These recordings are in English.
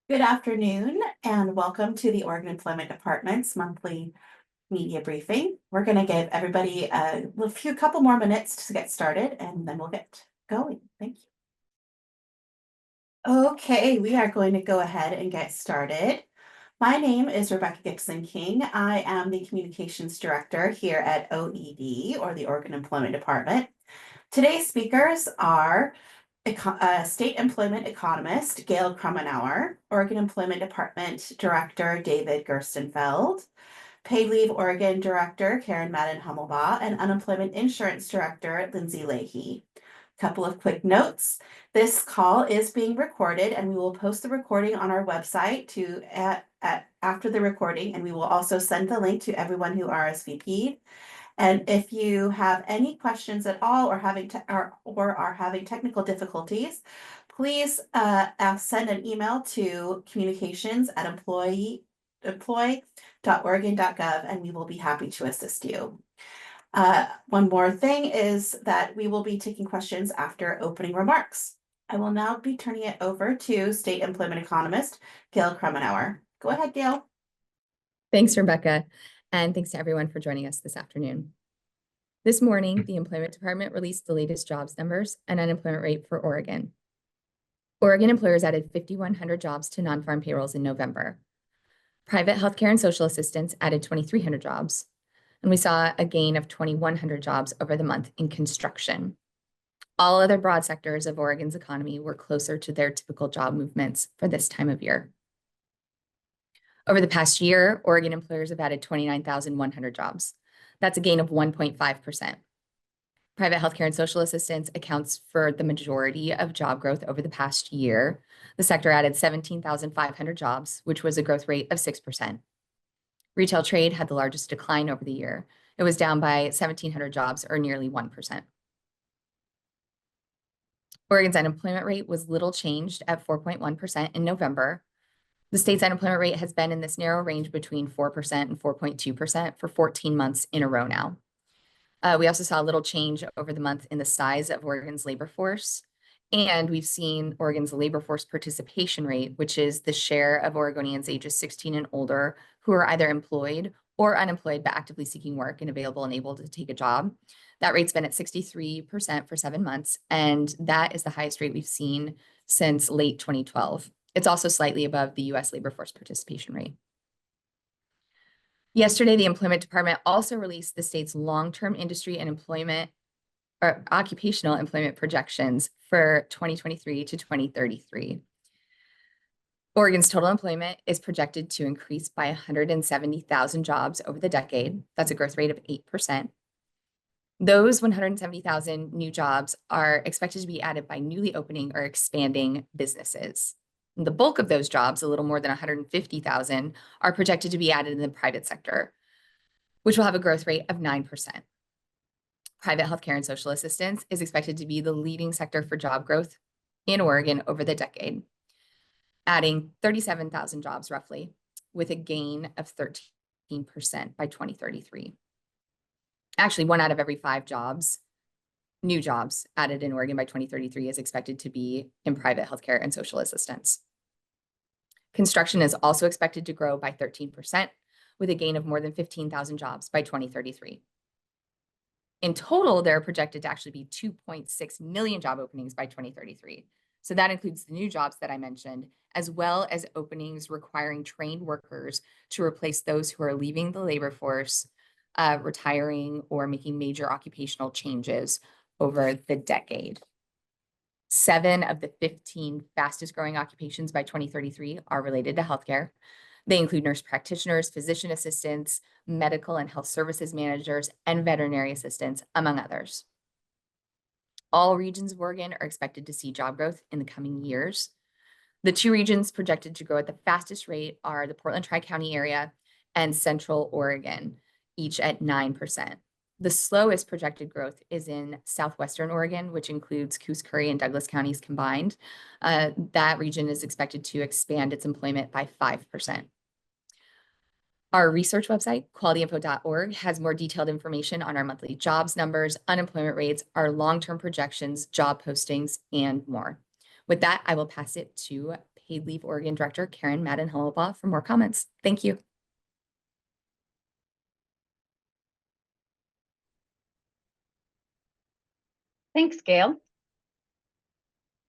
Good afternoon and welcome to the Oregon Employment Department's monthly media briefing. We're going to give everybody a couple more minutes to get started and then we'll get going. Thank you. Okay, we are going to go ahead and get started. My name is Rebecca Gibson King. I am the Communications Director here at OED, or the Oregon Employment Department. Today's speakers are State Employment Economist Gail Krummenauer, Oregon Employment Department Director David Gerstenfeld, Paid Leave Oregon Director Karen Madden-Hummelbaugh, and Unemployment Insurance Director Lindsay Leahy. Couple of quick notes. This call is being recorded and we will post the recording on our website after the recording, and we will also send the link to everyone who RSVP'd. And if you have any questions at all or are having technical difficulties, please send an email to communications@employ.oregon.gov and we will be happy to assist you. One more thing is that we will be taking questions after opening remarks. I will now be turning it over to State Employment Economist Gail Krummenauer. Go ahead, Gail. Thanks, Rebecca, and thanks to everyone for joining us this afternoon. This morning, the Employment Department released the latest jobs numbers and unemployment rate for Oregon. Oregon employers added 5,100 jobs to non-farm payrolls in November. Private healthcare and social assistance added 2,300 jobs, and we saw a gain of 2,100 jobs over the month in construction. All other broad sectors of Oregon's economy were closer to their typical job movements for this time of year. Over the past year, Oregon employers have added 29,100 jobs. That's a gain of 1.5%. Private healthcare and social assistance accounts for the majority of job growth over the past year. The sector added 17,500 jobs, which was a growth rate of 6%. Retail trade had the largest decline over the year. It was down by 1,700 jobs, or nearly 1%. Oregon's unemployment rate was little changed at 4.1% in November. The state's unemployment rate has been in this narrow range between 4% and 4.2% for 14 months in a row now. We also saw a little change over the month in the size of Oregon's labor force. And we've seen Oregon's labor force participation rate, which is the share of Oregonians ages 16 and older who are either employed or unemployed but actively seeking work and available and able to take a job. That rate's been at 63% for 7 months, and that is the highest rate we've seen since late 2012. It's also slightly above the U.S. labor force participation rate. Yesterday, the Employment Department also released the state's long-term industry and employment or occupational employment projections for 2023 to 2033. Oregon's total employment is projected to increase by 170,000 jobs over the decade. That's a growth rate of 8%. Those 170,000 new jobs are expected to be added by newly opening or expanding businesses. The bulk of those jobs, a little more than 150,000, are projected to be added in the private sector, which will have a growth rate of 9%. Private healthcare and social assistance is expected to be the leading sector for job growth in Oregon over the decade, adding 37,000 jobs roughly, with a gain of 13% by 2033. Actually, 1 out of every 5 jobs, new jobs added in Oregon by 2033 is expected to be in private healthcare and social assistance. Construction is also expected to grow by 13%, with a gain of more than 15,000 jobs by 2033. In total, there are projected to actually be 2.6 million job openings by 2033. So that includes the new jobs that I mentioned, as well as openings requiring trained workers to replace those who are leaving the labor force, retiring, or making major occupational changes over the decade. 7 of the 15 fastest growing occupations by 2033 are related to healthcare. They include nurse practitioners, physician assistants, medical and health services managers, and veterinary assistants, among others. All regions of Oregon are expected to see job growth in the coming years. The 2 regions projected to grow at the fastest rate are the Portland Tri-County area and Central Oregon, each at 9%. The slowest projected growth is in southwestern Oregon, which includes Coos, Curry, and Douglas counties combined. That region is expected to expand its employment by 5%. Our research website, qualityinfo.org, has more detailed information on our monthly jobs numbers, unemployment rates, our long-term projections, job postings, and more. With that, I will pass it to Paid Leave Oregon Director Karen Madden-Hellbaugh for more comments. Thank you. Thanks, Gail.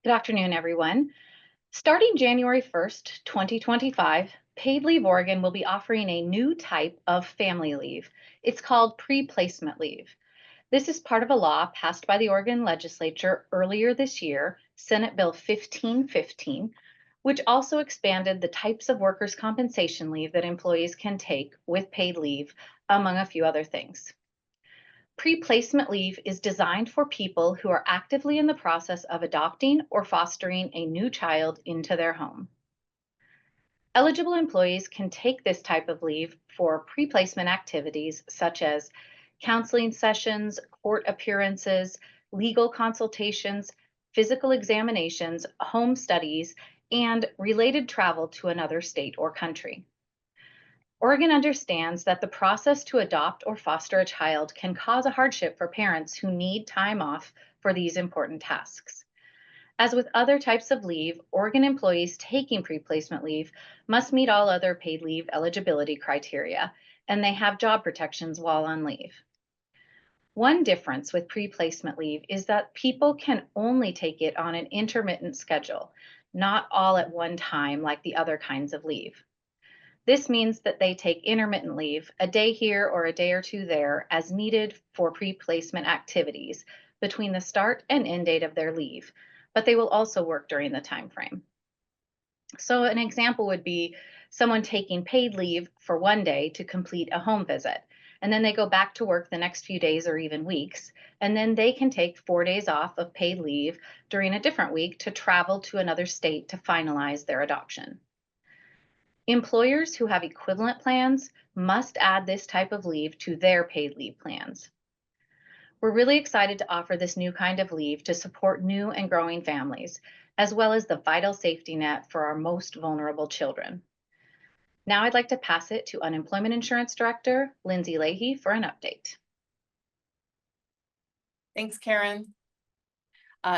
Good afternoon, everyone. Starting January 1st, 2025, Paid Leave Oregon will be offering a new type of family leave. It's called pre-placement leave. This is part of a law passed by the Oregon legislature earlier this year, Senate Bill 1515, which also expanded the types of workers' compensation leave that employees can take with paid leave, among a few other things. Pre-placement leave is designed for people who are actively in the process of adopting or fostering a new child into their home. Eligible employees can take this type of leave for pre-placement activities such as counseling sessions, court appearances, legal consultations, physical examinations, home studies, and related travel to another state or country. Oregon understands that the process to adopt or foster a child can cause a hardship for parents who need time off for these important tasks. As with other types of leave, Oregon employees taking pre-placement leave must meet all other paid leave eligibility criteria, and they have job protections while on leave. One difference with pre-placement leave is that people can only take it on an intermittent schedule, not all at one time like the other kinds of leave. This means that they take intermittent leave, a day here or a day or two there, as needed for pre-placement activities between the start and end date of their leave, but they will also work during the time frame. So an example would be someone taking paid leave for one day to complete a home visit, and then they go back to work the next few days or even weeks, and then they can take 4 days off of paid leave during a different week to travel to another state to finalize their adoption. Employers who have equivalent plans must add this type of leave to their paid leave plans. We're really excited to offer this new kind of leave to support new and growing families, as well as the vital safety net for our most vulnerable children. Now I'd like to pass it to Unemployment Insurance Director Lindsay Leahy for an update. Thanks, Karen.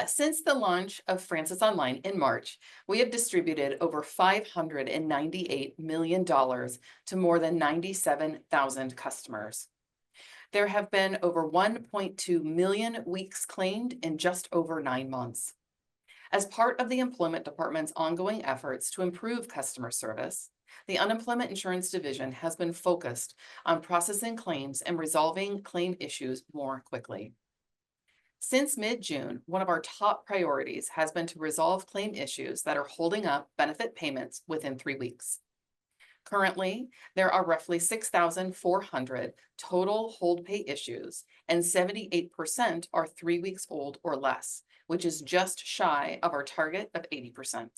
Since the launch of Francis Online in March, we have distributed over $598 million to more than 97,000 customers. There have been over 1.2 million weeks claimed in just over 9 months. As part of the Employment Department's ongoing efforts to improve customer service, the Unemployment Insurance Division has been focused on processing claims and resolving claim issues more quickly. Since mid-June, one of our top priorities has been to resolve claim issues that are holding up benefit payments within 3 weeks. Currently, there are roughly 6,400 total hold pay issues, and 78% are 3 weeks old or less, which is just shy of our target of 80%.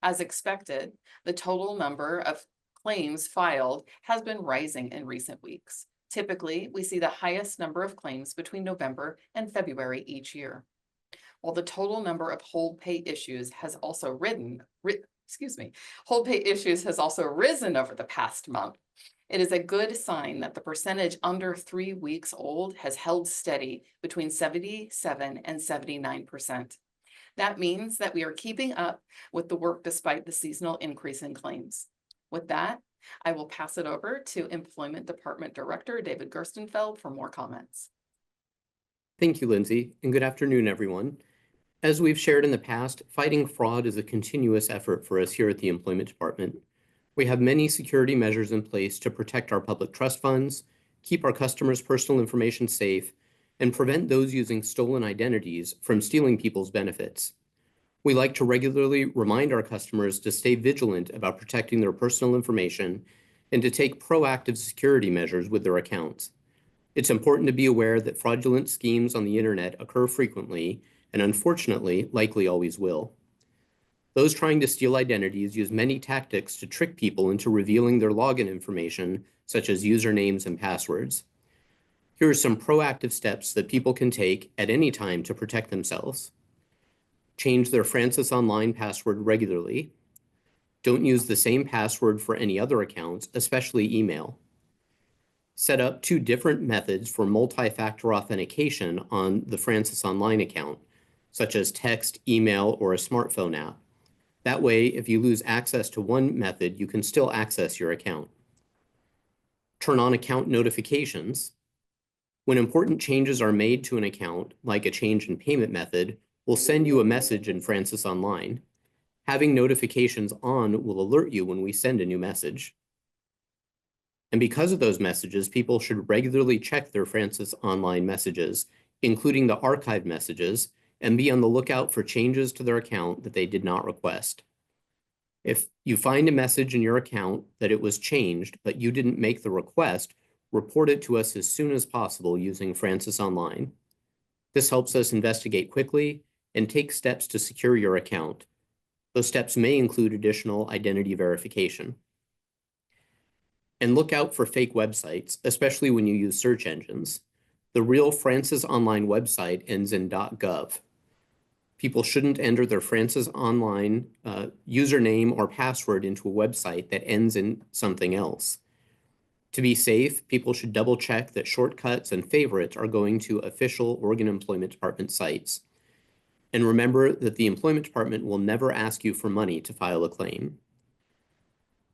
As expected, the total number of claims filed has been rising in recent weeks. Typically, we see the highest number of claims between November and February each year. While the total number of hold pay issues has also risen over the past month, it is a good sign that the percentage under 3 weeks old has held steady between 77 and 79%. That means that we are keeping up with the work despite the seasonal increase in claims. With that, I will pass it over to Employment Department Director David Gerstenfeld for more comments. Thank you, Lindsay, and good afternoon, everyone. As we've shared in the past, fighting fraud is a continuous effort for us here at the Employment Department. We have many security measures in place to protect our public trust funds, keep our customers' personal information safe, and prevent those using stolen identities from stealing people's benefits. We like to regularly remind our customers to stay vigilant about protecting their personal information and to take proactive security measures with their accounts. It's important to be aware that fraudulent schemes on the internet occur frequently and unfortunately likely always will. Those trying to steal identities use many tactics to trick people into revealing their login information, such as usernames and passwords. Here are some proactive steps that people can take at any time to protect themselves. Change their Francis Online password regularly. Don't use the same password for any other accounts, especially email. Set up 2 different methods for multi-factor authentication on the Francis Online account, such as text, email, or a smartphone app. That way, if you lose access to one method, you can still access your account. Turn on account notifications. When important changes are made to an account, like a change in payment method, we'll send you a message in Francis Online. Having notifications on will alert you when we send a new message. And because of those messages, people should regularly check their Francis Online messages, including the archive messages, and be on the lookout for changes to their account that they did not request. If you find a message in your account that it was changed, but you didn't make the request, report it to us as soon as possible using Francis Online. This helps us investigate quickly and take steps to secure your account. Those steps may include additional identity verification. And look out for fake websites, especially when you use search engines. The real Francis Online website ends in .gov. People shouldn't enter their Francis Online username or password into a website that ends in something else. To be safe, people should double check that shortcuts and favorites are going to official Oregon Employment Department sites. And remember that the Employment Department will never ask you for money to file a claim.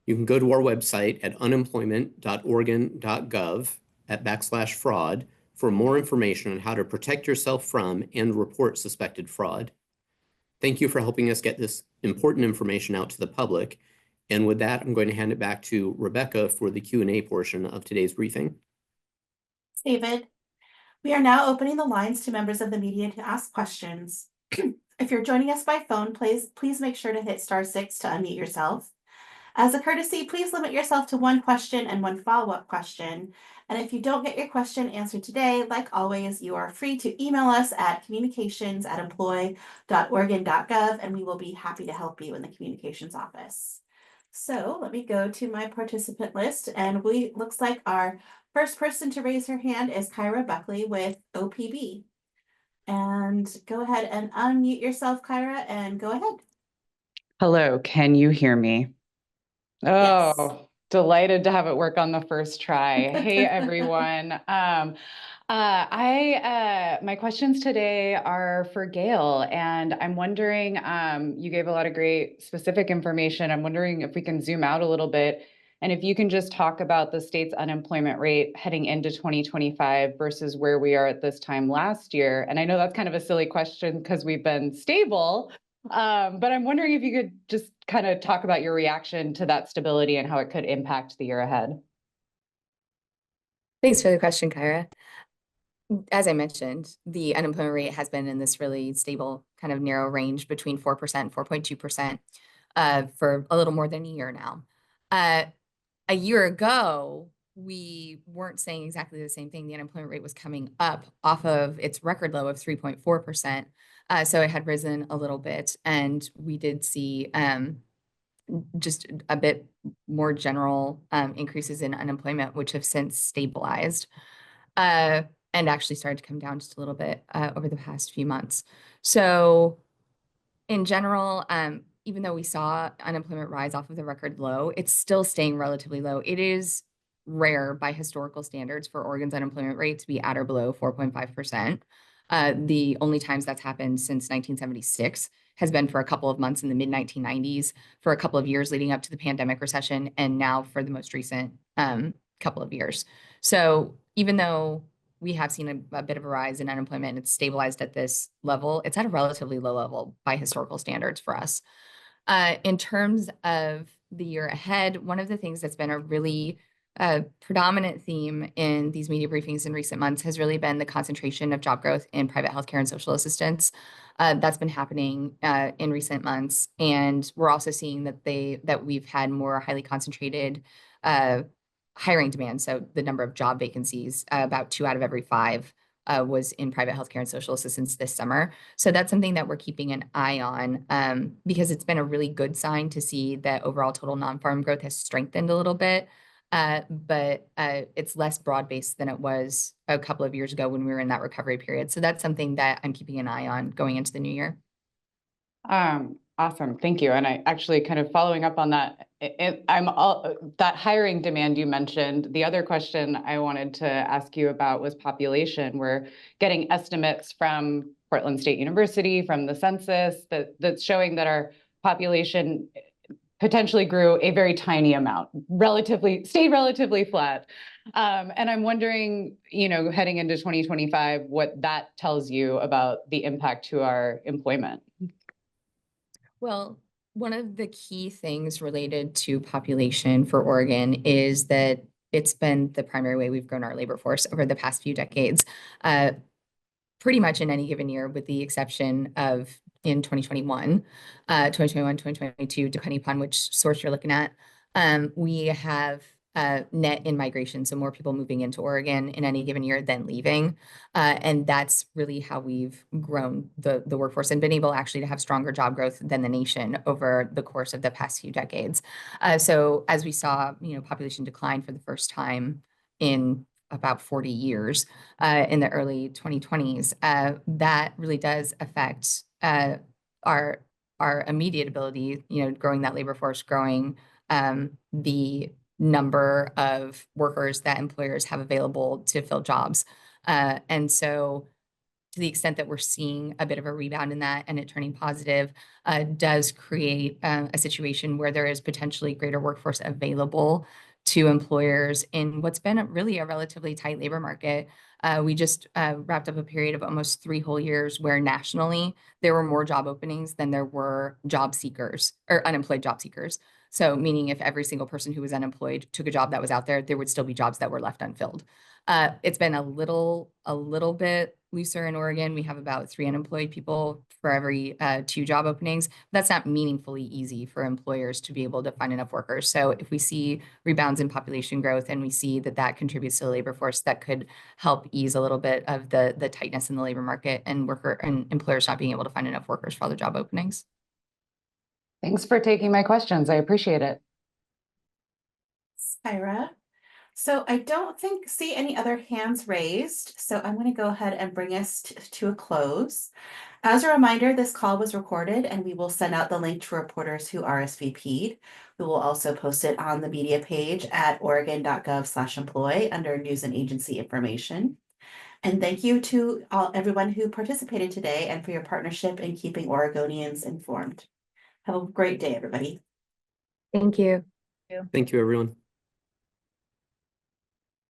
You can go to our website at unemployment.oregon.gov/fraud for more information on how to protect yourself from and report suspected fraud. Thank you for helping us get this important information out to the public. And with that, I'm going to hand it back to Rebecca for the Q&A portion of today's briefing. David, we are now opening the lines to members of the media to ask questions. If you're joining us by phone, please make sure to hit *6 to unmute yourself. As a courtesy, please limit yourself to one question and one follow-up question. And if you don't get your question answered today, like always, you are free to email us at communications@employ.oregon.gov, and we will be happy to help you in the communications office. So let me go to my participant list, and looks like our first person to raise her hand is Kyra Buckley with OPB. And go ahead and unmute yourself, Kyra, and go ahead. Hello, can you hear me? Yes. Oh, delighted to have it work on the first try. Hey, everyone. My questions today are for Gail, and I'm wondering, you gave a lot of great specific information. I'm wondering if we can zoom out a little bit, and if you can just talk about the state's unemployment rate heading into 2025 versus where we are at this time last year. And I know that's kind of a silly question because we've been stable, but I'm wondering if you could just kind of talk about your reaction to that stability and how it could impact the year ahead. Thanks for the question, Kyra. As I mentioned, the unemployment rate has been in this really stable kind of narrow range between 4% and 4.2% for a little more than a year now. A year ago, we weren't saying exactly the same thing. The unemployment rate was coming up off of its record low of 3.4%. So it had risen a little bit, and we did see just a bit more general increases in unemployment, which have since stabilized and actually started to come down just a little bit over the past few months. So in general, even though we saw unemployment rise off of the record low, it's still staying relatively low. It is rare by historical standards for Oregon's unemployment rate to be at or below 4.5%. The only times that's happened since 1976 has been for a couple of months in the mid-1990s, for a couple of years leading up to the pandemic recession, and now for the most recent couple of years. So even though we have seen a bit of a rise in unemployment and it's stabilized at this level, it's at a relatively low level by historical standards for us. In terms of the year ahead, one of the things that's been a really predominant theme in these media briefings in recent months has really been the concentration of job growth in private healthcare and social assistance. That's been happening in recent months, and we're also seeing that we've had more highly concentrated hiring demand. So the number of job vacancies, about 2 out of every 5 was in private healthcare and social assistance this summer. So that's something that we're keeping an eye on because it's been a really good sign to see that overall total non-farm growth has strengthened a little bit. But it's less broad-based than it was a couple of years ago when we were in that recovery period. So that's something that I'm keeping an eye on going into the new year. Awesome, thank you. And I actually kind of following up on that, that hiring demand you mentioned. The other question I wanted to ask you about was population. We're getting estimates from Portland State University, from the census, that's showing that our population potentially grew a very tiny amount, stayed relatively flat. And I'm wondering, heading into 2025, what that tells you about the impact to our employment. Well, one of the key things related to population for Oregon is that it's been the primary way we've grown our labor force over the past few decades. Pretty much in any given year, with the exception of in 2021, 2022, depending upon which source you're looking at, we have net in migration, so more people moving into Oregon in any given year than leaving. And that's really how we've grown the workforce and been able actually to have stronger job growth than the nation over the course of the past few decades. So as we saw, population decline for the first time in about 40 years in the early 2020s, that really does affect our immediate ability, growing that labor force, growing the number of workers that employers have available to fill jobs. And so to the extent that we're seeing a bit of a rebound in that and it turning positive, does create a situation where there is potentially greater workforce available to employers in what's been really a relatively tight labor market. We just wrapped up a period of almost 3 whole years where nationally there were more job openings than there were job seekers or unemployed job seekers. So meaning if every single person who was unemployed took a job that was out there, there would still be jobs that were left unfilled. It's been a little bit looser in Oregon. We have about 3 unemployed people for every 2 job openings. That's not meaningfully easy for employers to be able to find enough workers. So if we see rebounds in population growth and we see that that contributes to the labor force, that could help ease a little bit of the tightness in the labor market and employers not being able to find enough workers for all the job openings. Thanks for taking my questions. I appreciate it. Spira. So I don't see any other hands raised, so I'm going to go ahead and bring us to a close. As a reminder, this call was recorded and we will send out the link to reporters who RSVP'd. We will also post it on the media page at oregon.gov/employ under news and agency information. And thank you to everyone who participated today and for your partnership in keeping Oregonians informed. Have a great day, everybody. Thank you. Thank you, everyone.